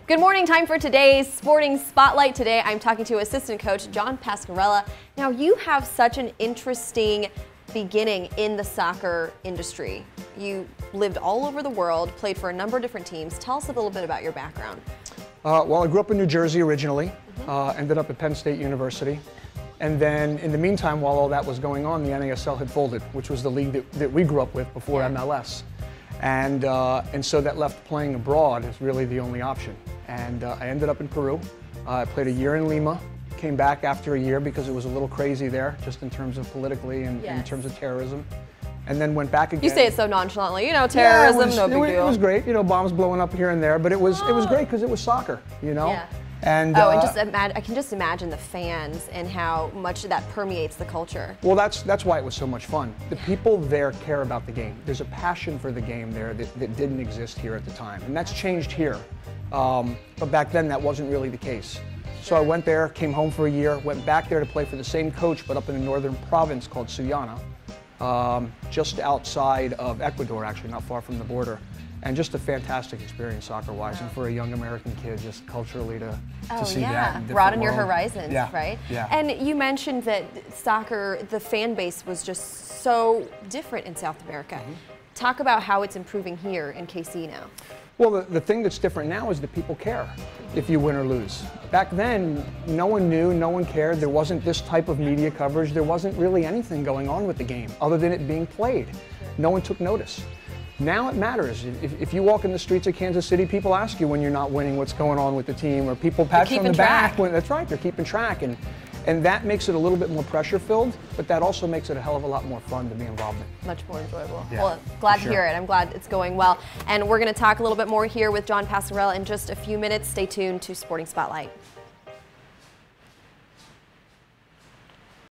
Good morning, time for today's Sporting Spotlight. Today I'm talking to assistant coach John Pascarella. Now you have such an interesting beginning in the soccer industry. You lived all over the world, played for a number of different teams. Tell us a little bit about your background. Well, I grew up in New Jersey originally, ended up at Penn State University. And then in the meantime, while all that was going on, the NASL had folded, which was the league that we grew up with before MLS. And so that left playing abroad is really the only option. And I ended up in Peru. I played a year in Lima, came back after a year because it was a little crazy there, just in terms of politically and in terms of terrorism. And then went back again. You say it so nonchalantly, you know, terrorism, no big deal. It was great, you know, bombs blowing up here and there, but it was great because it was soccer, you know? Yeah. And, I can just imagine the fans and how much that permeates the culture. Well, that's why it was so much fun. The people there care about the game. There's a passion for the game there that didn't exist here at the time, and that's changed here. But back then, that wasn't really the case. So I went there, came home for a year, went back there to play for the same coach, but up in the northern province called Sullana, just outside of Ecuador, actually, not far from the border. And just a fantastic experience soccer-wise, and for a young American kid, just culturally to see that. Broaden your horizons, right? Yeah. And you mentioned that soccer, the fan base was just so different in South America. Talk about how it's improving here in KC now. Well, the thing that's different now is that people care if you win or lose. Back then, no one knew, no one cared. There wasn't this type of media coverage. There wasn't really anything going on with the game other than it being played. No one took notice. Now it matters. If you walk in the streets of Kansas City, people ask you when you're not winning what's going on with the team, or people pat you on the back. That's right, they're keeping track. And that makes it a little bit more pressure-filled, but that also makes it a hell of a lot more fun to be involved in. Much more enjoyable. Yeah, well, glad to hear it. I'm glad it's going well. And we're going to talk a little bit more here with John Pascarella in just a few minutes. Stay tuned to Sporting Spotlight.